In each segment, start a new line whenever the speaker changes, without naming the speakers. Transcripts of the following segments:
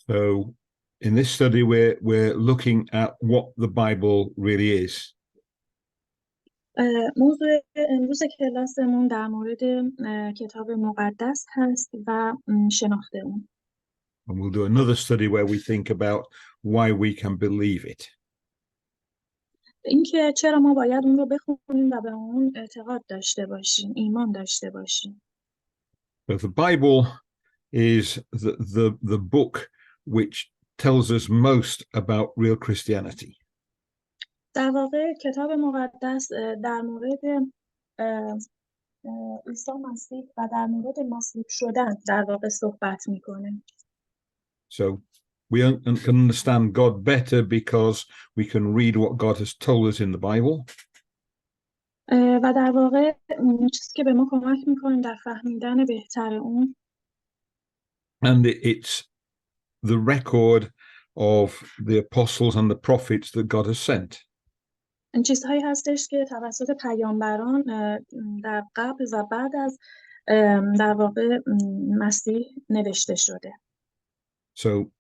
So in this study we're looking at what the Bible really is.
موضوع امروز کلاسمون در مورد کتاب مقدس هست و شناخت اون.
And we'll do another study where we think about why we can believe it.
اینکه چرا ما باید اون رو بخونیم و به اون اعتقاد داشته باشیم، ایمان داشته باشیم.
So the Bible is the book which tells us most about real Christianity.
در واقع کتاب مقدس در مورد عیسی مسیح و در مورد مصلوب شدن در واقع صحبت میکنه.
So we can understand God better because we can read what God has told us in the Bible.
و در واقع چیزی که به ما کمک میکنه در فهمیدن بهتر اون.
And it's the record of the apostles and the prophets that God has sent.
این چیزهایی هستش که توسط پیامبران در قبل و بعد از در واقع مسیح نوشته شده.
So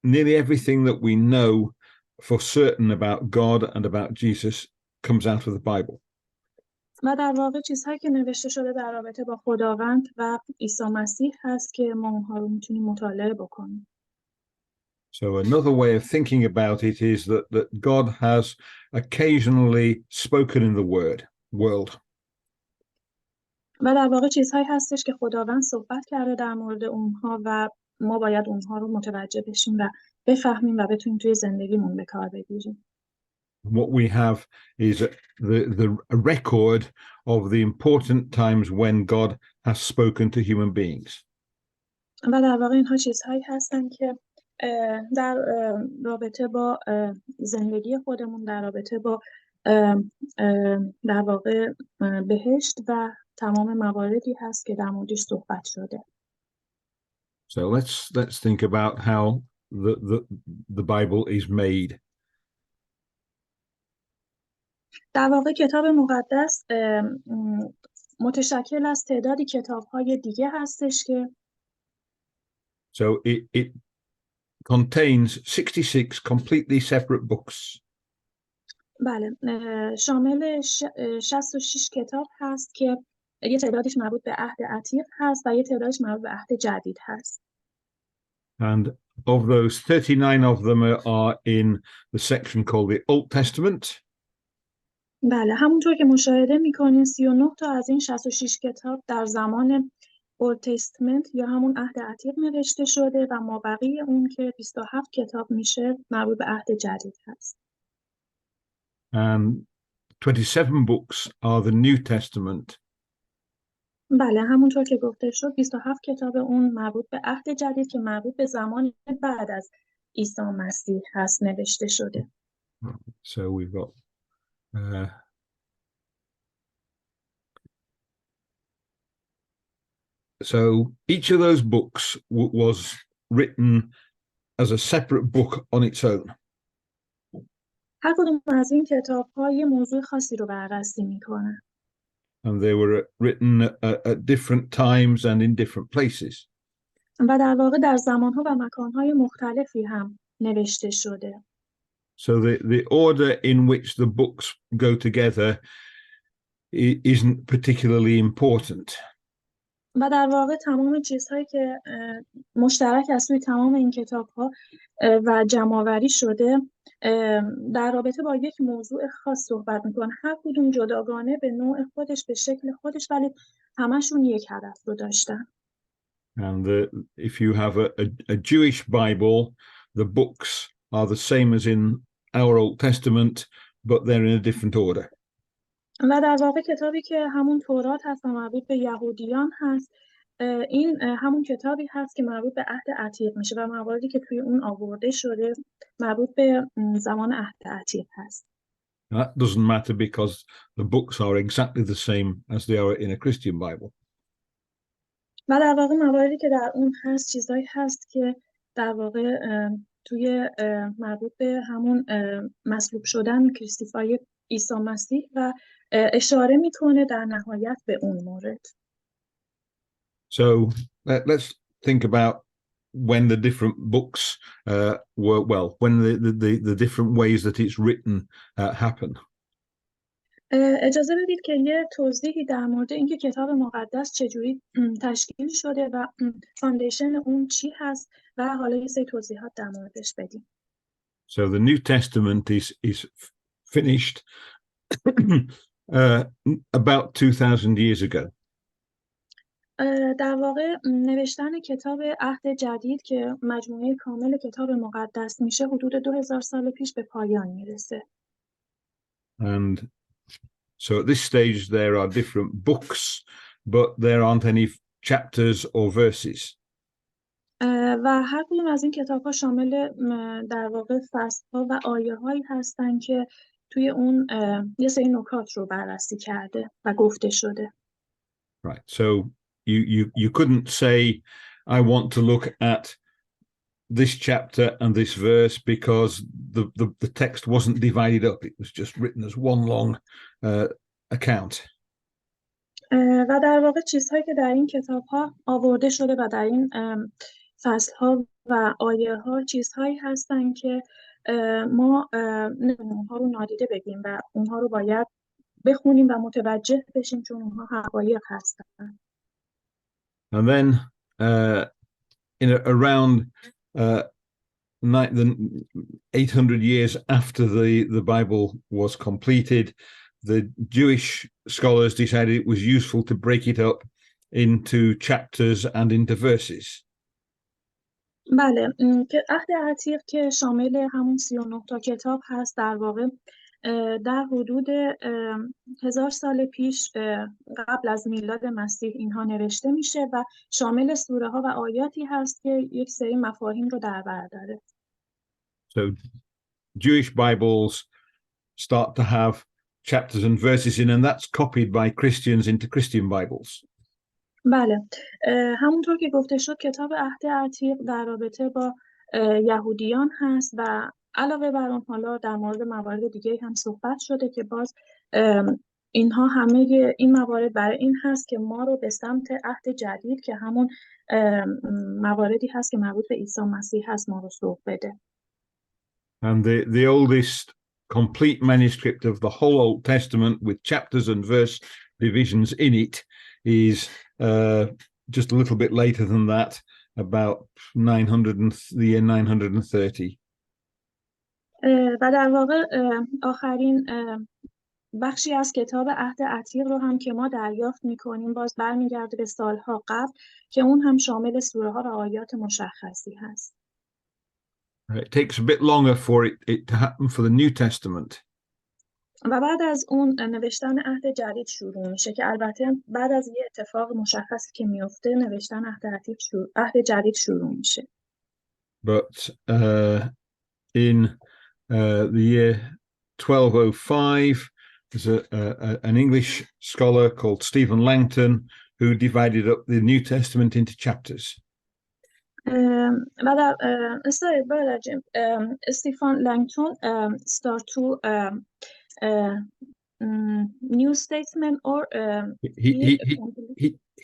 nearly everything that we know for certain about God and about Jesus comes out of the Bible.
و در واقع چیزهایی که نوشته شده در رابطه با خداوند و عیسی مسیح هست که ما اونها رو میتونیم مطالعه بکنیم.
So another way of thinking about it is that God has occasionally spoken in the world.
و در واقع چیزهایی هستش که خداوند صحبت کرده در مورد اونها و ما باید اونها رو متوجه بشیم و بفهمیم و بتونیم توی زندگیمون به کار بگیریم.
What we have is the record of the important times when God has spoken to human beings.
و در واقع اینها چیزهایی هستن که در رابطه با زندگی خودمون، در رابطه با در واقع بهشت و تمام مواردی هست که در موردش صحبت شده.
So let's think about how the Bible is made.
در واقع کتاب مقدس متشکل از تعدادی کتاب‌های دیگه هستش که
So it contains 66 completely separate books.
بله، شامل 66 کتاب هست که یه تعدادش مربوط به عهد عتیق هست و یه تعدادش مربوط به عهد جدید هست.
And of those, 39 of them are in the section called the Old Testament.
بله، همونطور که مشاهده می‌کنین 39 تا از این 66 کتاب در زمان اولد تستمنت یا همون عهد عتیق نوشته شده و مابقی اون که 27 کتاب میشه مربوط به عهد جدید هست.
And 27 books are the New Testament.
بله، همونطور که گفته شد 27 کتاب اون مربوط به عهد جدید که مربوط به زمان بعد از عیسی مسیح هست نوشته شده.
So we've got so each of those books was written as a separate book on its own.
هر کدوم از این کتاب‌ها یه موضوع خاصی رو بررسی می‌کنه.
And they were written at different times and in different places.
و در واقع در زمان‌ها و مکان‌های مختلفی هم نوشته شده.
So the order in which the books go together isn't particularly important.
و در واقع تمام چیزهایی که مشترک است توی تمام این کتاب‌ها و جمع‌آوری شده در رابطه با یک موضوع خاص صحبت می‌کنه. هر کدوم جداگانه به نوع خودش، به شکل خودش، ولی همشون یک هدف رو داشتن.
And if you have a Jewish Bible, the books are the same as in our Old Testament, but they're in a different order.
و در واقع کتابی که همون تورات هست و مربوط به یهودیان هست، این همون کتابی هست که مربوط به عهد عتیق میشه و مواردی که توی اون آورده شده مربوط به زمان عهد عتیق هست.
That doesn't matter because the books are exactly the same as they are in a Christian Bible.
و در واقع مواردی که در اون هست چیزایی هست که در واقع توی مربوط به همون مصلوب شدن کریستیفای عیسی مسیح و اشاره میکنه در نهایت به اون مورد.
So let's think about when the different books were, well, when the different ways that it's written happen.
اجازه بدید که یه توضیحی در مورد اینکه کتاب مقدس چجوری تشکیل شده و فاندیشن اون چی هست و حالا یه سری توضیحات در موردش بدیم.
So the New Testament is finished about 2000 years ago.
در واقع نوشتن کتاب عهد جدید که مجموعه کامل کتاب مقدس میشه حدود 2000 سال پیش به پایان میرسه.
And so at this stage there are different books, but there aren't any chapters or verses.
و هر کدوم از این کتاب‌ها شامل در واقع فصل‌ها و آیه‌هایی هستن که توی اون یه سری نکات رو بررسی کرده و گفته شده.
Right. So you couldn't say I want to look at this chapter and this verse because the text wasn't divided up. It was just written as one long account.
و در واقع چیزهایی که در این کتاب‌ها آورده شده و در این فصل‌ها و آیه‌ها چیزهایی هستن که ما نمی‌تونیم اونها رو نادیده بگیریم و اونها رو باید بخونیم و متوجه بشیم چون اونها حقایق هستن.
And then around 800 years after the Bible was completed, the Jewish scholars decided it was useful to break it up into chapters and into verses.
بله، که عهد عتیق که شامل همون 39 تا کتاب هست در واقع در حدود 1000 سال پیش قبل از میلاد مسیح اینها نوشته میشه و شامل سوره ها و آیاتی هست که یک سری مفاهیم رو در بر داره.
So Jewish Bibles start to have chapters and verses in, and that's copied by Christians into Christian Bibles.
بله، همونطور که گفته شد کتاب عهد عتیق در رابطه با یهودیان هست و علاوه بر اون حالا در مورد موارد دیگه هم صحبت شده که باز اینها همه این موارد برای این هست که ما رو به سمت عهد جدید که همون مواردی هست که مربوط به عیسی مسیح هست ما رو سوق بده.
And the oldest complete manuscript of the whole Old Testament with chapters and verse divisions in it is just a little bit later than that, about the year 930.
و در واقع آخرین بخشی از کتاب عهد عتیق رو هم که ما دریافت می‌کنیم باز برمیگرده به سالها قبل که اون هم شامل سوره ها و آیات مشخصی هست.
It takes a bit longer for it to happen for the New Testament.
و بعد از اون نوشتن عهد جدید شروع میشه که البته بعد از یه اتفاق مشخصی که میفته نوشتن عهد جدید شروع میشه.
But in the year 1205, there's an English scholar called Stephen Langton who divided up the New Testament into chapters.
و در استیفان لنگتون start to New Statement or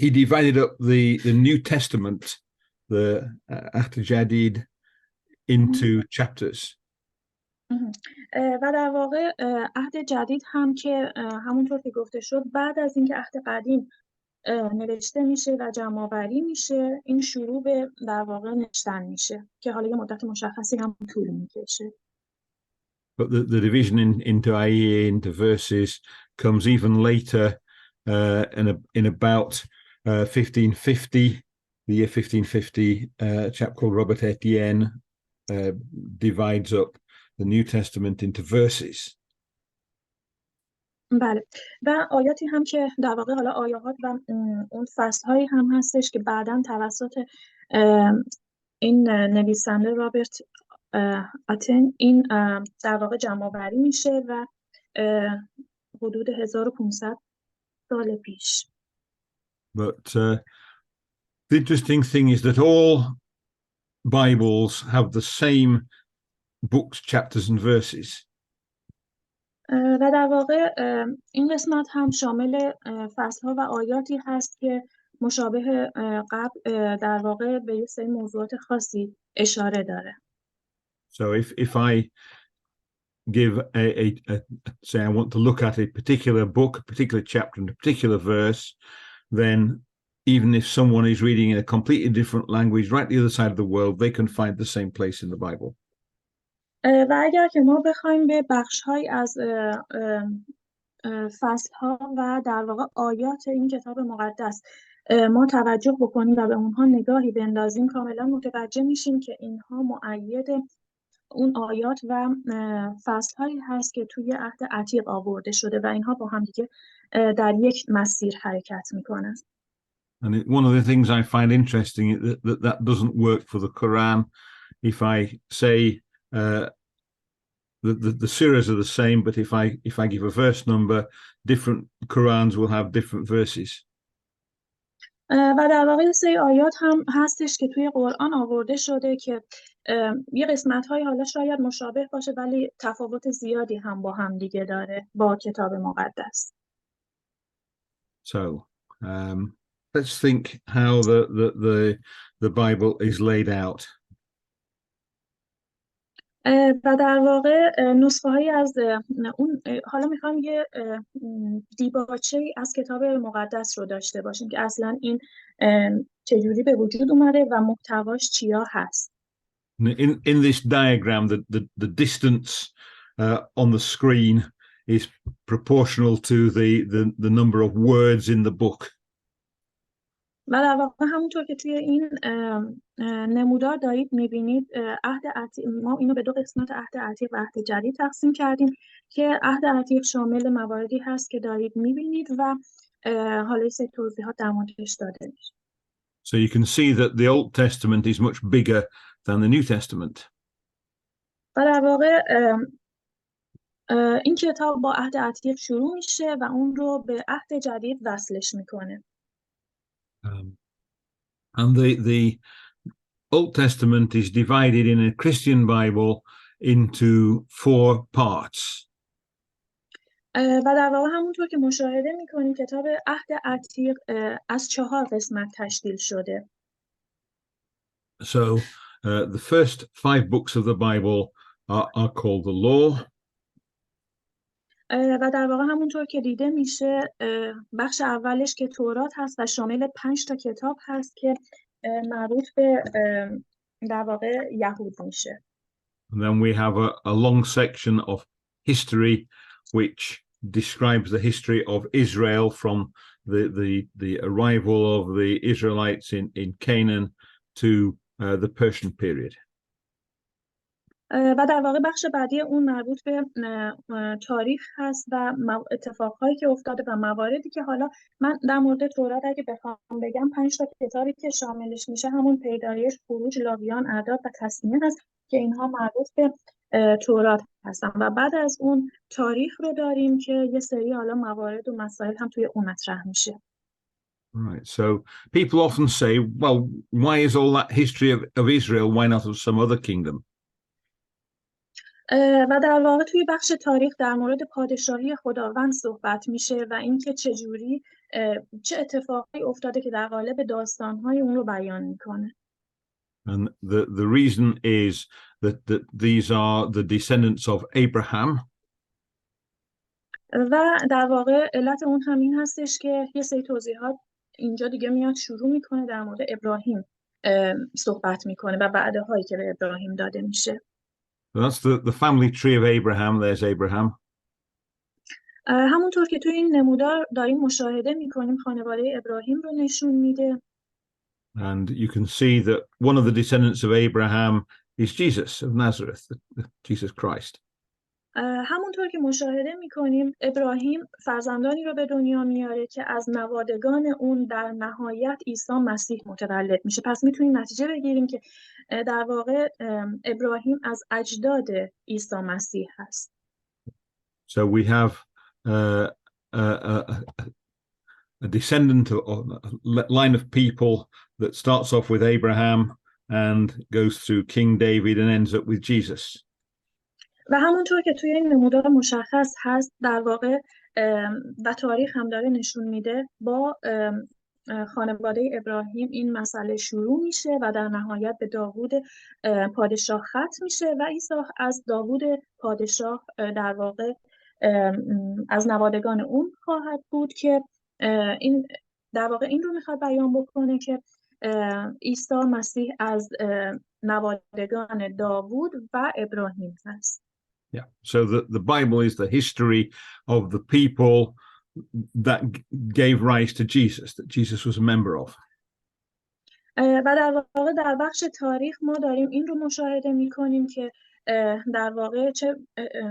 he divided up the New Testament, the عهد جدید, into chapters.
و در واقع عهد جدید هم که همونطور که گفته شد بعد از اینکه عهد قدیم نوشته میشه و جمع‌آوری میشه این شروع به در واقع نوشتن میشه که حالا یه مدت مشخصی هم طول میکشه.
But the division into ayah, into verses, comes even later in about 1550. The year 1550, a chap called Robert Etienne divides up the New Testament into verses.
بله، و آیاتی هم که در واقع حالا آیات و اون فصل‌هایی هم هستش که بعداً توسط این نویسنده رابرت اتن این در واقع جمع‌آوری میشه و حدود 1500 سال پیش.
But the interesting thing is that all Bibles have the same books, chapters and verses.
و در واقع این قسمت هم شامل فصل‌ها و آیاتی هست که مشابه قبل در واقع به یه سری موضوعات خاصی اشاره داره.
So if I give say I want to look at a particular book, a particular chapter, and a particular verse, then even if someone is reading in a completely different language right the other side of the world, they can find the same place in the Bible.
و اگر که ما بخوایم به بخش‌های از فصل‌ها و در واقع آیات این کتاب مقدس ما توجه بکنیم و به اونها نگاهی بندازیم، کاملا متوجه میشیم که اینها مؤید اون آیات و فصل‌هایی هست که توی عهد عتیق آورده شده و اینها با هم دیگه در یک مسیر حرکت میکنن.
And one of the things I find interesting is that doesn't work for the Quran. If I say the surahs are the same, but if I give a verse number, different Qurans will have different verses.
و در واقع سری آیات هم هستش که توی قرآن آورده شده که یه قسمت‌های حالا شاید مشابه باشه ولی تفاوت زیادی هم با هم دیگه داره با کتاب مقدس.
So let's think how the Bible is laid out.
و در واقع نسخه‌هایی از اون حالا میخوام یه دیباچه‌ای از کتاب مقدس رو داشته باشیم که اصلا این چجوری به وجود اومده و محتواش چیا هست.
In this diagram, the distance on the screen is proportional to the number of words in the book.
و در واقع همونطور که توی این نمودار دارید میبینید عهد عتیق، ما اینو به دو قسمت عهد عتیق و عهد جدید تقسیم کردیم که عهد عتیق شامل مواردی هست که دارید میبینید و حالا سه توضیحات در موردش داده میشه.
So you can see that the Old Testament is much bigger than the New Testament.
و در واقع این کتاب با عهد عتیق شروع میشه و اون رو به عهد جدید وصلش میکنه.
And the Old Testament is divided in a Christian Bible into 4 parts.
و در واقع همونطور که مشاهده میکنیم کتاب عهد عتیق از 4 قسمت تشکیل شده.
So the first 5 books of the Bible are called the Law.
و در واقع همونطور که دیده میشه بخش اولش که تورات هست و شامل 5 تا کتاب هست که مربوط به در واقع یهود میشه.
And then we have a long section of history which describes the history of Israel from the arrival of the Israelites in Canaan to the Persian period.
و در واقع بخش بعدی اون مربوط به تاریخ هست و اتفاقهایی که افتاده و مواردی که حالا من در مورد تورات اگه بخوام بگم 5 تا کتابی که شاملش میشه همون پیدایش، خروج، لاویان، اعداد و تثنیه هست که اینها مربوط به تورات هستن و بعد از اون تاریخ رو داریم که یه سری حالا موارد و مسائل هم توی اون مطرح میشه.
Right. So people often say, well, why is all that history of Israel? Why not of some other kingdom?
و در واقع توی بخش تاریخ در مورد پادشاهی خداوند صحبت میشه و اینکه چجوری چه اتفاقی افتاده که در قالب داستانهای اون رو بیان میکنه.
And the reason is that these are the descendants of Abraham.
و در واقع علت اون همین هستش که یه سری توضیحات اینجا دیگه میاد شروع میکنه در مورد ابراهیم صحبت میکنه و وعده هایی که به ابراهیم داده میشه.
That's the family tree of Abraham. There's Abraham.
همونطور که توی این نمودار داریم مشاهده میکنیم خانواده ابراهیم رو نشون میده.
And you can see that one of the descendants of Abraham is Jesus of Nazareth, Jesus Christ.
همونطور که مشاهده میکنیم ابراهیم فرزندانی رو به دنیا میاره که از نوادگان اون در نهایت عیسی مسیح متولد میشه. پس میتونیم نتیجه بگیریم که در واقع ابراهیم از اجداد عیسی مسیح هست.
So we have a descendant or a line of people that starts off with Abraham and goes through King David and ends up with Jesus.
و همونطور که توی این نمودار مشخص هست در واقع و تاریخ هم داره نشون میده با خانواده ابراهیم این مسئله شروع میشه و در نهایت به داوود پادشاه ختم میشه و عیسی از داوود پادشاه در واقع از نوادگان اون خواهد بود که این در واقع این رو میخواد بیان بکنه که عیسی مسیح از نوادگان داوود و ابراهیم هست.
Yeah. So the Bible is the history of the people that gave rise to Jesus, that Jesus was a member of.
و در واقع در بخش تاریخ ما داریم این رو مشاهده می‌کنیم که در واقع چه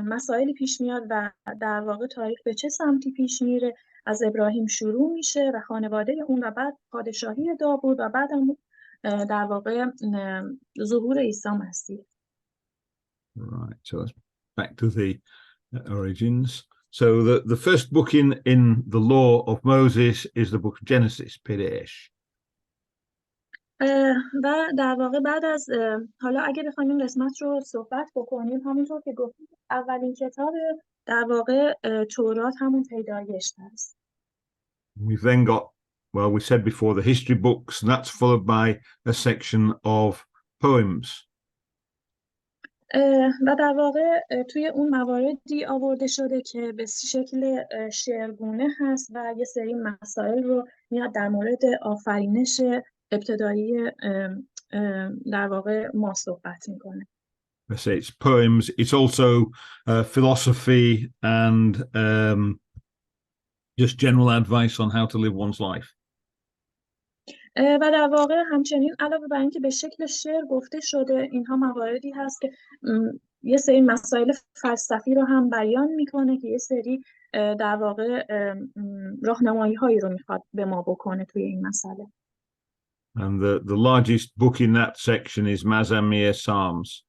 مسائلی پیش میاد و در واقع تاریخ به چه سمتی پیش میره. از ابراهیم شروع میشه و خانواده اون و بعد پادشاهی داوود و بعد هم در واقع ظهور عیسی مسیح.
Right. So let's back to the origins. So the first book in the law of Moses is the book of Genesis, Peresh.
و در واقع بعد از حالا اگه بخوایم این قسمت رو صحبت بکنیم، همونطور که گفتیم اولین کتاب در واقع تورات همون پیدایش هست.
We've then got, well, we said before, the history books, and that's followed by a section of poems.
و در واقع توی اون مواردی آورده شده که به شکل شعرگونه هست و یه سری مسائل رو میاد در مورد آفرینش ابتدایی در واقع ما صحبت میکنه.
I say it's poems. It's also philosophy and just general advice on how to live one's life.
و در واقع همچنین علاوه بر اینکه به شکل شعر گفته شده، اینها مواردی هست که یه سری مسائل فلسفی رو هم بیان میکنه که یه سری در واقع راهنمایی هایی رو میخواد به ما بکنه توی این مسئله.
And the largest book in that section is Mazamir Psalms.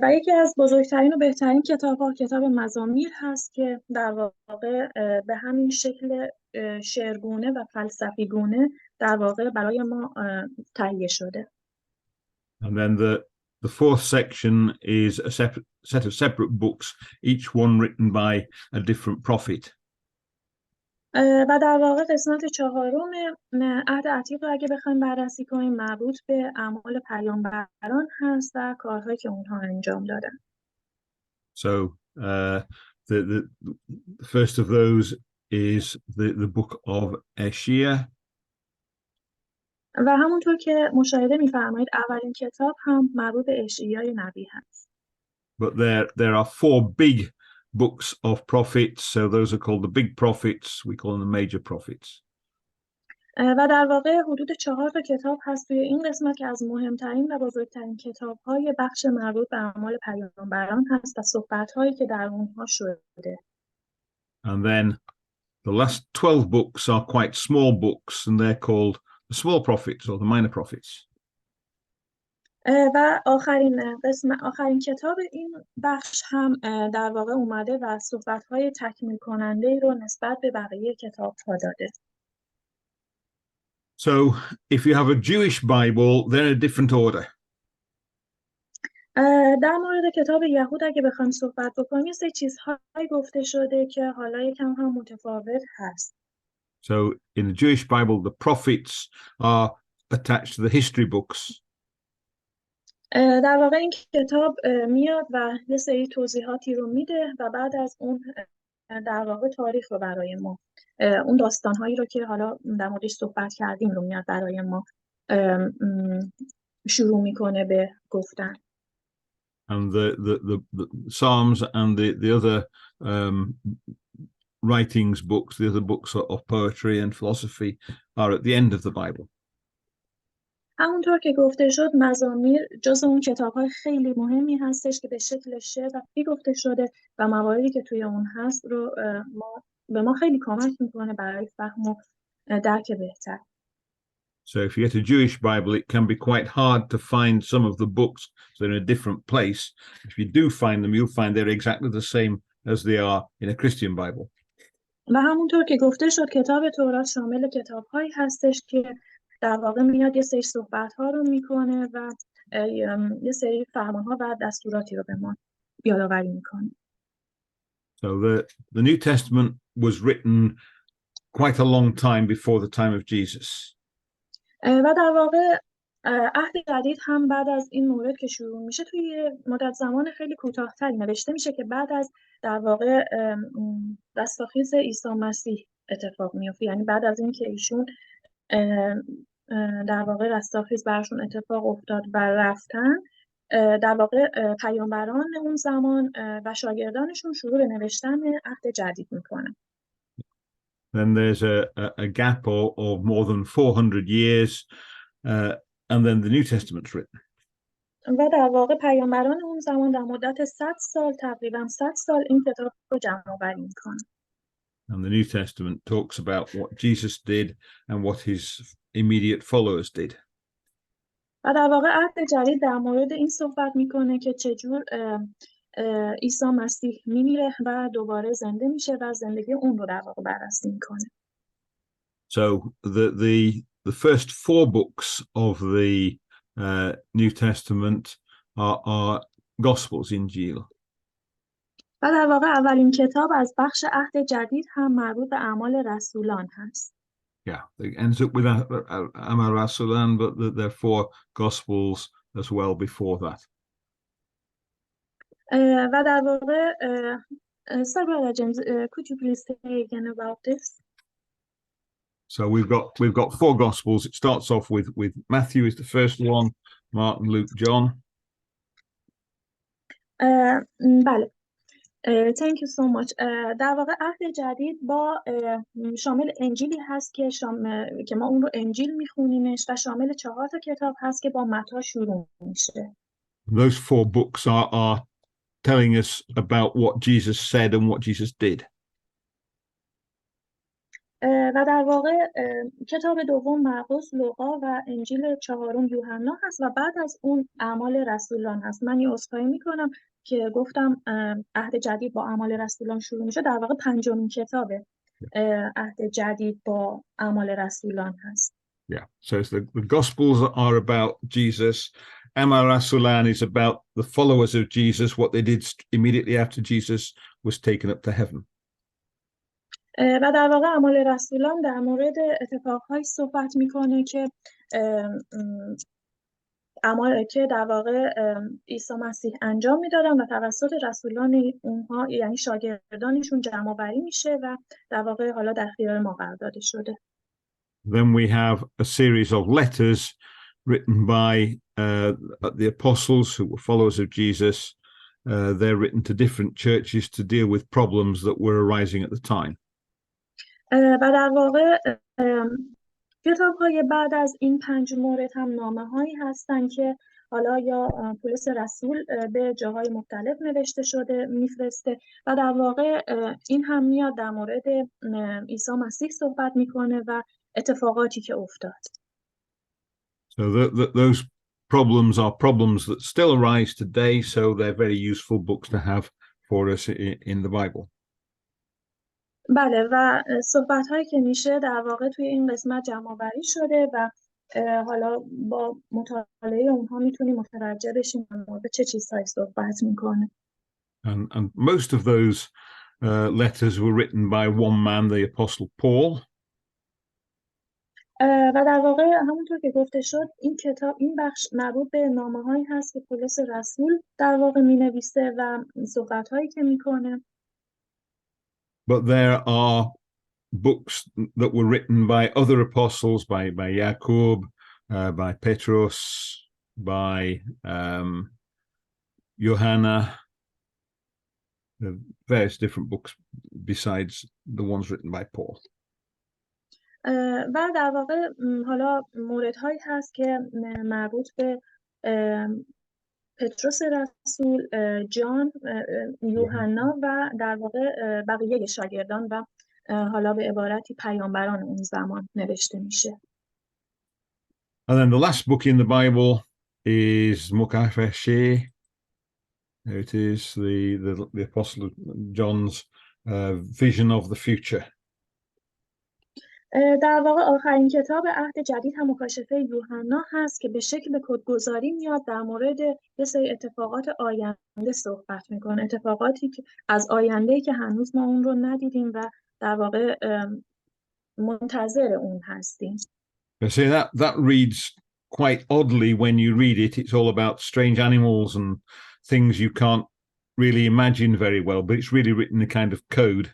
و یکی از بزرگترین و بهترین کتاب‌ها کتاب مزامیر هست که در واقع به همین شکل شعرگونه و فلسفی گونه در واقع برای ما تهیه شده.
And then the fourth section is a set of separate books, each one written by a different prophet.
و در واقع قسمت چهارم عهد عتیق رو اگه بخوایم بررسی کنیم مربوط به اعمال پیامبران هست و کارهایی که اونها انجام دادن.
So the first of those is the book of Eshia.
و همونطور که مشاهده می‌فرمایید اولین کتاب هم مربوط به اشعیای نبی هست.
But there are four big books of prophets, so those are called the big prophets. We call them the major prophets.
و در واقع حدود 4 تا کتاب هست توی این قسمت که از مهمترین و بزرگترین کتاب‌های بخش مربوط به اعمال پیامبران هست و صحبت‌هایی که در اونها شده.
And then the last 12 books are quite small books, and they're called the small prophets or the minor prophets.
و آخرین کتاب این بخش هم در واقع اومده و صحبت‌های تکمیل کننده رو نسبت به بقیه کتاب‌ها داده.
So if you have a Jewish Bible, they're in a different order.
در مورد کتاب یهود اگه بخوایم صحبت بکنیم یه سری چیزهایی گفته شده که حالا یکم هم متفاوت هست.
So in the Jewish Bible, the prophets are attached to the history books.
در واقع این کتاب میاد و یه سری توضیحاتی رو میده و بعد از اون در واقع تاریخ رو برای ما اون داستانهایی رو که حالا در موردش صحبت کردیم رو میاد برای ما شروع میکنه به گفتن.
And the Psalms and the other writings books, the other books of poetry and philosophy are at the end of the Bible.
همونطور که گفته شد مزامیر جز اون کتاب‌های خیلی مهمی هستش که به شکل شعر و گفته شده و مواردی که توی اون هست رو به ما خیلی کمک میکنه برای فهم و درک بهتر.
So if you get a Jewish Bible, it can be quite hard to find some of the books. So they're in a different place. If you do find them, you'll find they're exactly the same as they are in a Christian Bible.
و همونطور که گفته شد کتاب تورات شامل کتاب‌هایی هستش که در واقع میاد یه سری صحبت‌ها رو میکنه و یه سری فرمان‌ها و دستوراتی رو به ما یادآوری میکنه.
So the New Testament was written quite a long time before the time of Jesus.
و در واقع عهد جدید هم بعد از این مورد که شروع میشه توی مدت زمان خیلی کوتاه‌تری نوشته میشه که بعد از در واقع رستاخیز عیسی مسیح اتفاق میفته. یعنی بعد از این که ایشون در واقع رستاخیز برشون اتفاق افتاد و رفتن، در واقع پیامبران اون زمان و شاگردانشون شروع به نوشتن عهد جدید میکنن.
Then there's a gap of more than 400 years, and then the New Testament's written.
و در واقع پیامبران اون زمان در مدت 100 سال، تقریبا 100 سال این کتاب رو جمع آوری میکنن.
And the New Testament talks about what Jesus did and what his immediate followers did.
و در واقع عهد جدید در مورد این صحبت میکنه که چجور عیسی مسیح میمیره و دوباره زنده میشه و زندگی اون رو در واقع بررسی میکنه.
So the first 4 books of the New Testament are Gospels, Injil.
و در واقع اولین کتاب از بخش عهد جدید هم مربوط به اعمال رسولان هست.
Yeah, it ends up with Amal Rasulan, but there are 4 Gospels as well before that.
و در واقع Sir Brother James, could you please say again about this?
So we've got 4 Gospels. It starts off with Matthew is the first one, Mark, Luke, John.
بله. Thank you so much. در واقع عهد جدید با شامل انجیلی هست که ما اون رو انجیل میخونیمش و شامل 4 تا کتاب هست که با متی شروع میشه.
Those 4 books are telling us about what Jesus said and what Jesus did.
و در واقع کتاب دوم مرقس، لوقا و انجیل 4 یوحنا هست و بعد از اون اعمال رسولان هست. من یه عذرخواهی میکنم که گفتم عهد جدید با اعمال رسولان شروع میشه. در واقع 5مین کتاب عهد جدید با اعمال رسولان هست.
Yeah, so the Gospels are about Jesus. Amal Rasulan is about the followers of Jesus, what they did immediately after Jesus was taken up to heaven.
و در واقع اعمال رسولان در مورد اتفاقهایی صحبت میکنه که در واقع عیسی مسیح انجام میدادن و توسط رسولان اونها یعنی شاگردانشون جمع آوری میشه و در واقع حالا در اختیار ما قرار داده شده.
Then we have a series of letters written by the apostles who were followers of Jesus. They're written to different churches to deal with problems that were arising at the time.
و در واقع کتاب‌های بعد از این 5 مورد هم نامه‌هایی هستن که حالا یا پولس رسول به جاهای مختلف نوشته شده میفرسته و در واقع این هم میاد در مورد عیسی مسیح صحبت میکنه و اتفاقاتی که افتاد.
So those problems are problems that still arise today, so they're very useful books to have for us in the Bible.
بله و صحبت‌هایی که میشه در واقع توی این قسمت جمع‌آوری شده و حالا با مطالعه اونها میتونیم متوجه بشیم به چه چیزهایی صحبت میکنه.
And most of those letters were written by one man, the Apostle Paul.
و در واقع همونطور که گفته شد این بخش مربوط به نامه‌هایی هست که پولس رسول در واقع مینویسه و صحبت‌هایی که میکنه.
But there are books that were written by other apostles, by Jacob, by Petrus, by Johanna, various different books besides the ones written by Paul.
و در واقع حالا موردهایی هست که مربوط به پتروس رسول، جان، یوحنا و در واقع بقیه شاگردان و حالا به عبارتی پیامبران اون زمان نوشته میشه.
And then the last book in the Bible is معرفی. It is the Apostle John's vision of the future.
در واقع آخرین کتاب عهد جدید هم مکاشفه یوحنا هست که به شکل کدگذاری میاد در مورد یه سری اتفاقات آینده صحبت میکنه، اتفاقاتی که از آینده‌ای که هنوز ما اون رو ندیدیم و در واقع منتظر اون هستیم.
See, that reads quite oddly when you read it. It's all about strange animals and things you can't really imagine very well, but it's really written in a kind of code.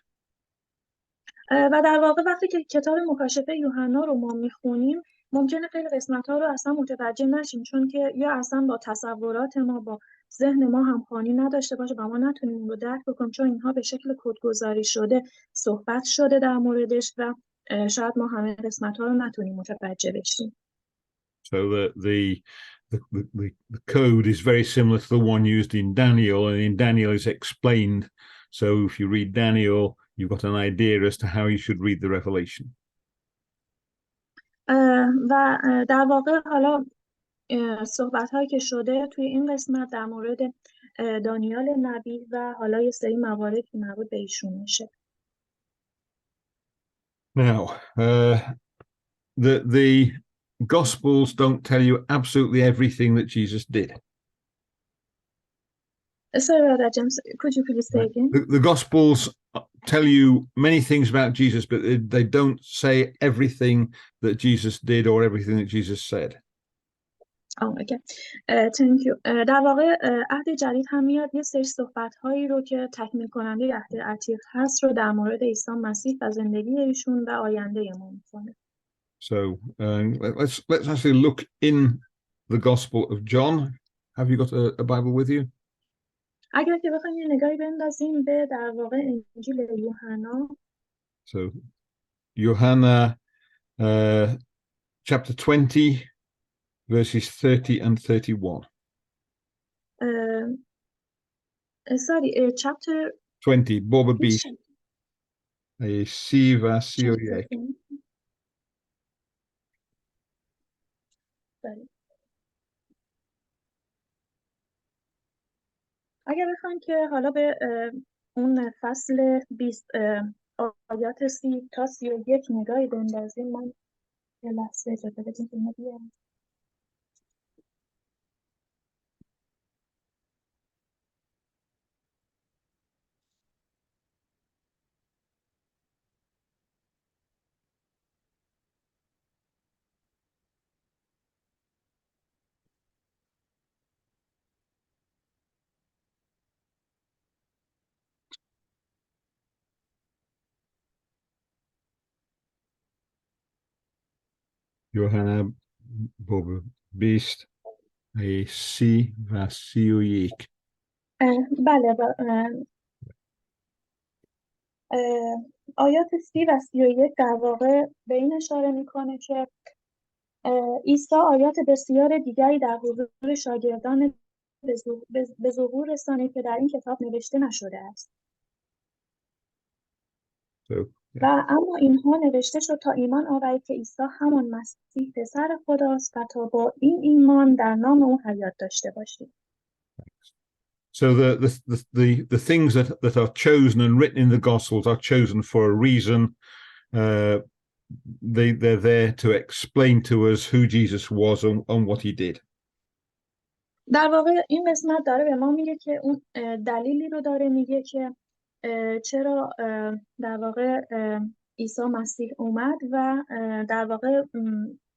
و در واقع وقتی که کتاب مکاشفه یوحنا رو ما میخونیم ممکنه خیلی قسمت‌ها رو اصلا متوجه نشیم، چون که یا اصلا با تصورات ما، با ذهن ما همخوانی نداشته باشه و ما نتونیم اون رو درک بکنیم، چون اینها به شکل کدگذاری شده صحبت شده در موردش و شاید ما همه قسمت‌ها رو نتونیم متوجه بشیم.
So the code is very similar to the one used in Daniel, and in Daniel is explained. So if you read Daniel, you've got an idea as to how you should read the Revelation.
و در واقع حالا صحبت هایی که شده توی این قسمت در مورد دانیال نبی و حالا یه سری موارد که مربوط به ایشون میشه.
Now, the Gospels don't tell you absolutely everything that Jesus did.
Sorry about that, James. Could you please say again?
The Gospels tell you many things about Jesus, but they don't say everything that Jesus did or everything that Jesus said.
Oh, okay. Thank you. در واقع عهد جدید هم میاد یه سری صحبت‌هایی رو که تکمیل کننده عهد عتیق هست رو در مورد عیسی مسیح و زندگی ایشون و آینده ما می‌کنه.
So let's actually look in the Gospel of John. Have you got a Bible with you?
اگر که بخوایم یه نگاهی بندازیم به در واقع انجیل یوحنا.
So Johanna chapter 20 verses 30 and 31.
Sorry, chapter
20. Boba B. Siva Sioyek.
اگر بخوایم که حالا به اون فصل 20 آیات 30 تا 31 نگاهی بندازیم، من یه لحظه اجازه بدیم که اینو بیارم.
Johanna Boba Beast سی و 31.
بله آیات 30 و 31 در واقع به این اشاره میکنه که عیسی آیات بسیار دیگری در حضور شاگردان به ظهور رسانید که در این کتاب نوشته نشده است. و اما اینها نوشته شد تا ایمان آورید که عیسی همان مسیح پسر خداست و تا با این ایمان در نام او حیات داشته باشید.
So the things that are chosen and written in the Gospels are chosen for a reason. They're there to explain to us who Jesus was and what he did.
در واقع این قسمت داره به ما میگه که اون دلیلی رو داره میگه که چرا در واقع عیسی مسیح اومد و در واقع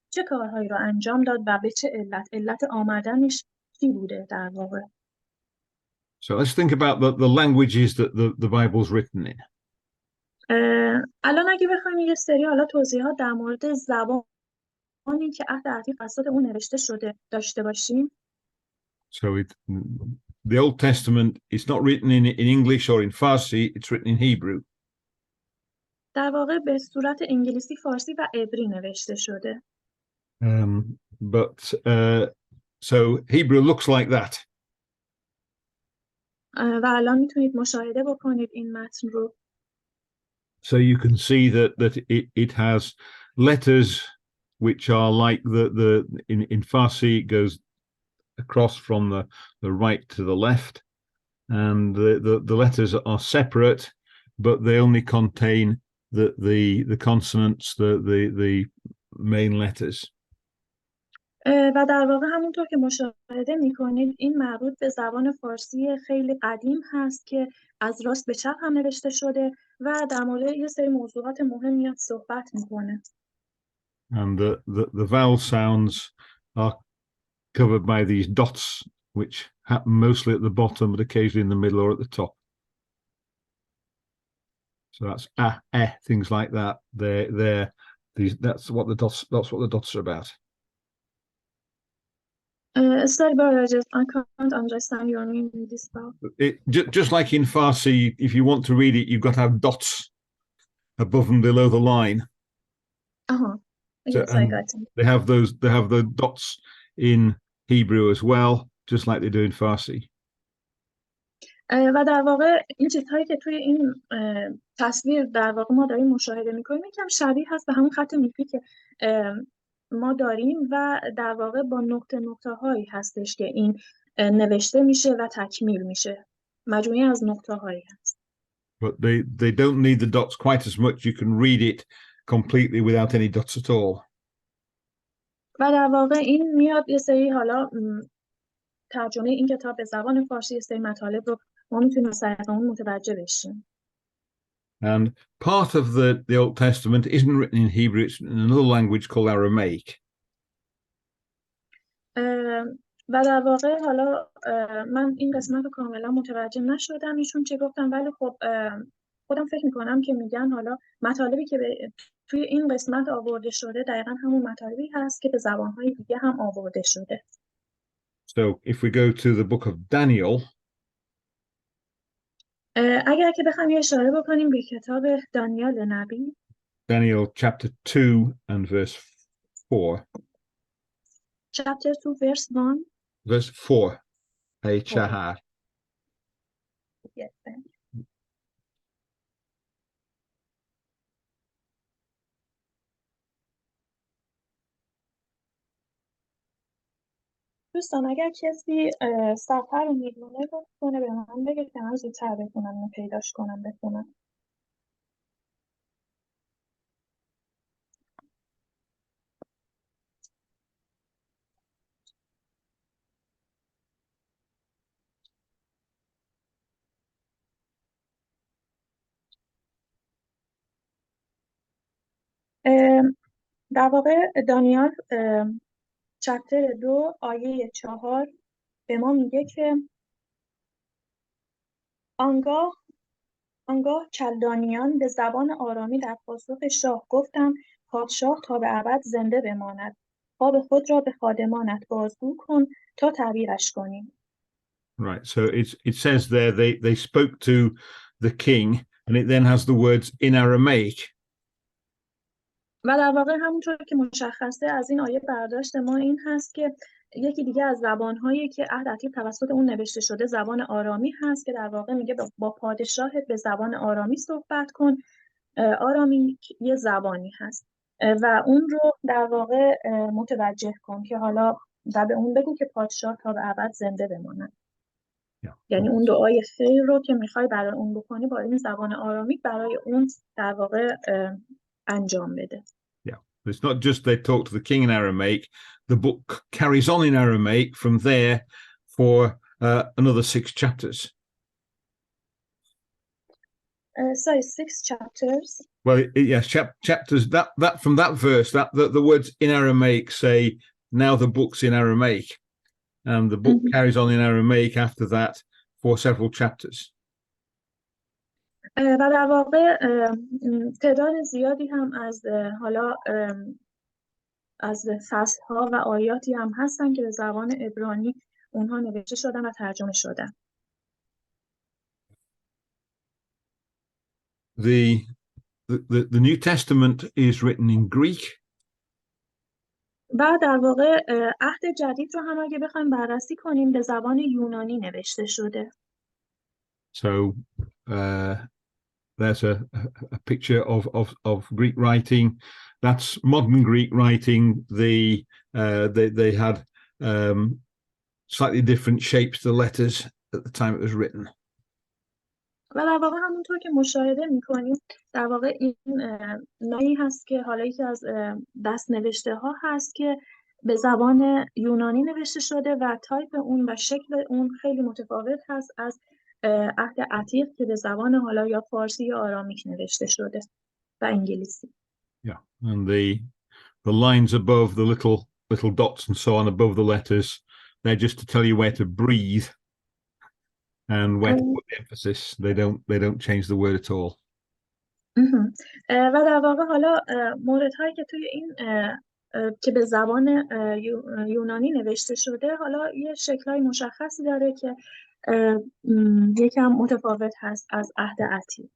چه کارهایی رو انجام داد و به چه علت آمدنش چی بوده در واقع.
So let's think about the languages that the Bible's written in.
الان اگه بخوایم یه سری حالا توضیحات در مورد زبانی که عهد عتیق توسط اون نوشته شده داشته باشیم.
So the Old Testament is not written in English or in Farsi, it's written in Hebrew.
در واقع به صورت انگلیسی، فارسی و عبری نوشته شده.
But so Hebrew looks like that.
و الان میتونید مشاهده بکنید این متن رو.
So you can see that it has letters which are like in Farsi it goes across from the right to the left, and the letters are separate, but they only contain the consonants, the main letters.
و در واقع همونطور که مشاهده میکنید این مربوط به زبان فارسی خیلی قدیم هست که از راست به چپ هم نوشته شده و در مورد یه سری موضوعات مهم میاد صحبت میکنه.
And the vowel sounds are covered by these dots, which happen mostly at the bottom, but occasionally in the middle or at the top. So that's things like that. That's what the dots are about.
Sorry, but I can't understand your meaning this part.
Just like in Farsi, if you want to read it, you've got to have dots above and below the line.
Yes, I got it.
They have the dots in Hebrew as well, just like they do in Farsi.
و در واقع این چیزهایی که توی این تصویر در واقع ما داریم مشاهده میکنیم یکم شبیه هست به همون خط میخی که ما داریم و در واقع با نقطه هایی هستش که این نوشته میشه و تکمیل میشه. مجموعه از نقطه هایی هست.
But they don't need the dots quite as much. You can read it completely without any dots at all.
و در واقع این میاد یه سری حالا ترجمه این کتاب به زبان فارسی یه سری مطالب رو ما میتونیم از طریق اون متوجه بشیم.
And part of the Old Testament isn't written in Hebrew, it's in another language called Aramaic.
و در واقع حالا من این قسمت رو کاملا متوجه نشدم ایشون چه گفتن، ولی خب خودم فکر میکنم که میگن حالا مطالبی که توی این قسمت آورده شده دقیقا همون مطالبی هست که به زبانهای دیگه هم آورده شده.
So if we go to the book of Daniel,
اگر که بخوایم یه اشاره بکنیم به کتاب دانیال نبی،
Daniel chapter 2 and verse 4.
chapter 2 verse 1.
Verse 4. Hey, Chahar.
Yes, thank you. دوستان اگر کسی صفحه رو میدونه رو کنه به من بگه که من زودتر بتونم پیداش کنم بخونم. در واقع دانیال چپتر 2 آیه 4 به ما میگه که آنگاه کلدانیان به زبان آرامی در پاسخ شاه گفتند پادشاه تا به ابد زنده بماند. خواب خود را به خادمانت بازگو کن تا تعبیرش کنیم.
Right, so it says there they spoke to the king, and it then has the words in Aramaic.
و در واقع همونطور که مشخصه از این آیه برداشت ما این هست که یکی دیگه از زبانهایی که عهد عتیق توسط اون نوشته شده زبان آرامی هست که در واقع میگه با پادشاهت به زبان آرامی صحبت کن. آرامی یه زبانی هست و اون رو در واقع متوجه کن که حالا و به اون بگو که پادشاه تا به ابد زنده بماند. یعنی اون دعای خیر رو که میخوای برای اون بکنی با این زبان آرامی برای اون در واقع انجام بده.
Yeah, it's not just they talk to the king in Aramaic. The book carries on in Aramaic from there for another 6 chapters.
Sorry, 6 chapters.
Well, yes, chapters. That from that verse, that the words in Aramaic say now the book's in Aramaic, and the book carries on in Aramaic after that for several chapters.
و در واقع تعداد زیادی هم از حالا از فصل‌ها و آیاتی هم هستن که به زبان عبرانی اونها نوشته شدن و ترجمه شدن.
The New Testament is written in Greek.
و در واقع عهد جدید رو هم اگه بخوایم بررسی کنیم به زبان یونانی نوشته شده.
So there's a picture of Greek writing. That's modern Greek writing. They had slightly different shapes to letters at the time it was written.
و در واقع همونطور که مشاهده می‌کنیم در واقع این نوعی هست که حالا یکی از دست نوشته ها هست که به زبان یونانی نوشته شده و تایپ اون و شکل اون خیلی متفاوت هست از عهد عتیق که به زبان حالا یا فارسی یا آرامیک نوشته شده و انگلیسی.
Yeah, and the lines above the little dots and so on above the letters, they're just to tell you where to breathe and where to put the emphasis. They don't change the word at all.
و در واقع حالا موردهایی که توی این که به زبان یونانی نوشته شده حالا یه شکل‌های مشخصی داره که یکم متفاوت هست از عهد عتیق.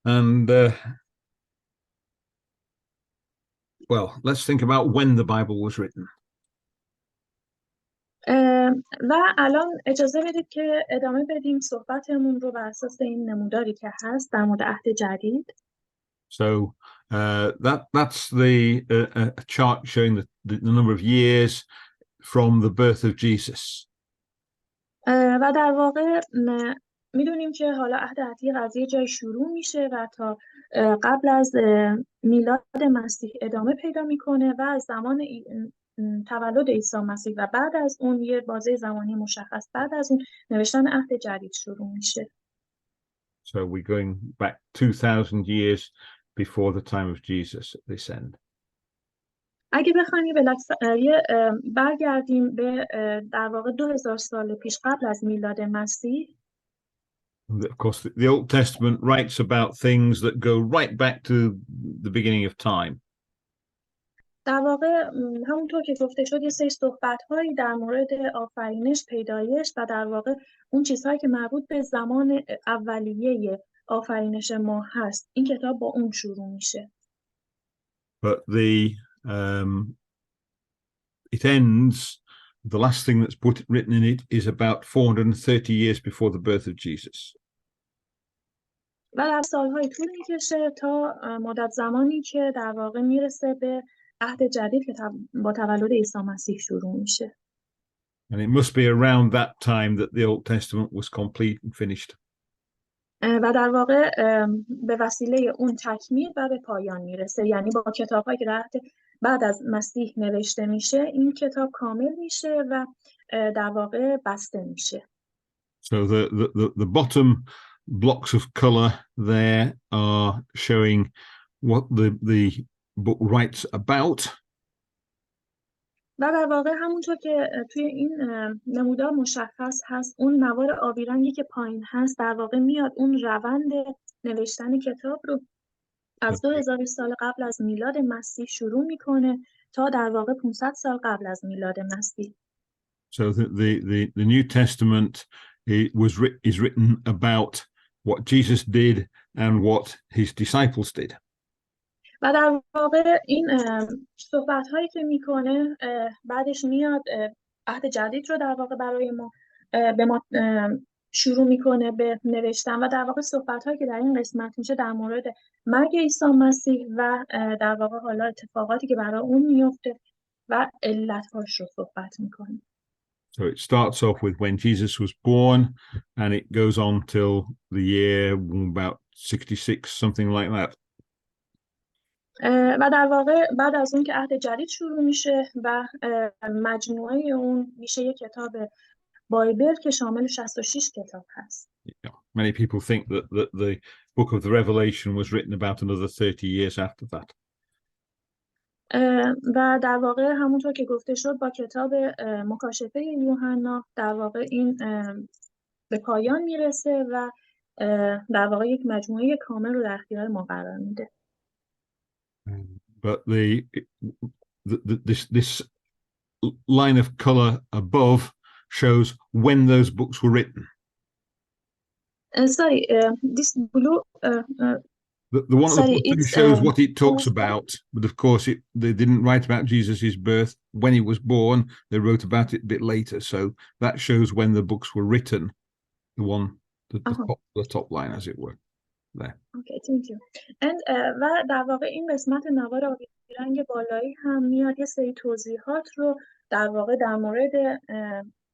And well, let's think about when the Bible was written.
و الان اجازه بدید که ادامه بدیم صحبتمون رو بر اساس این نموداری که هست در مورد عهد جدید.
So that's the chart showing the number of years from the birth of Jesus.
و در واقع میدونیم که حالا عهد عتیق از یه جای شروع میشه و تا قبل از میلاد مسیح ادامه پیدا میکنه و از زمان تولد عیسی مسیح و بعد از اون یه بازه زمانی مشخص بعد از اون نوشتن عهد جدید شروع میشه.
So we're going back 2000 years before the time of Jesus at this end.
اگه بخوایم برگردیم به در واقع 2000 سال پیش قبل از میلاد مسیح.
Of course, the Old Testament writes about things that go right back to the beginning of time.
در واقع همونطور که گفته شد یه سری صحبت‌هایی در مورد آفرینش، پیدایش و در واقع اون چیزهایی که مربوط به زمان اولیه آفرینش ما هست. این کتاب با اون شروع میشه.
But it ends, the last thing that's written in it is about 430 years before the birth of Jesus.
و در سالهای طول میکشه تا مدت زمانی که در واقع میرسه به عهد جدید که با تولد عیسی مسیح شروع میشه.
And it must be around that time that the Old Testament was complete and finished.
و در واقع به وسیله اون تکمیل و به پایان میرسه، یعنی با کتاب‌هایی که بعد از مسیح نوشته میشه این کتاب کامل میشه و در واقع بسته میشه.
So the bottom blocks of color there are showing what the book writes about.
و در واقع همونطور که توی این نمودار مشخص هست اون نوار آبی رنگی که پایین هست در واقع میاد اون روند نوشتن کتاب رو از 2000 سال قبل از میلاد مسیح شروع میکنه تا در واقع 500 سال قبل از میلاد مسیح.
So the New Testament is written about what Jesus did and what his disciples did.
و در واقع این صحبت‌هایی که میکنه بعدش میاد عهد جدید رو در واقع برای ما به ما شروع میکنه به نوشتن و در واقع صحبت‌هایی که در این قسمت میشه در مورد مرگ عیسی مسیح و در واقع حالا اتفاقاتی که برای اون میفته و علت‌هاش رو صحبت میکنه.
So it starts off with when Jesus was born and it goes on till the year about 66, something like that.
و در واقع بعد از اون که عهد جدید شروع میشه و مجموعه اون میشه یک کتاب بایبل که شامل 66 کتاب هست.
Yeah. Many people think that the book of the Revelation was written about another 30 years after that.
و در واقع همونطور که گفته شد با کتاب مکاشفه یوحنا در واقع این به پایان میرسه و در واقع یک مجموعه کامل رو در اختیار ما قرار میده.
But this line of color above shows when those books were written.
Sorry, this blue.
The one at the bottom shows what it talks about, but of course they didn't write about Jesus's birth when he was born. They wrote about it a bit later, so that shows when the books were written. The top line, as it were. There.
Okay, thank you. And و در واقع این قسمت نوار آبی رنگ بالایی هم میاد یه سری توضیحات رو در واقع در مورد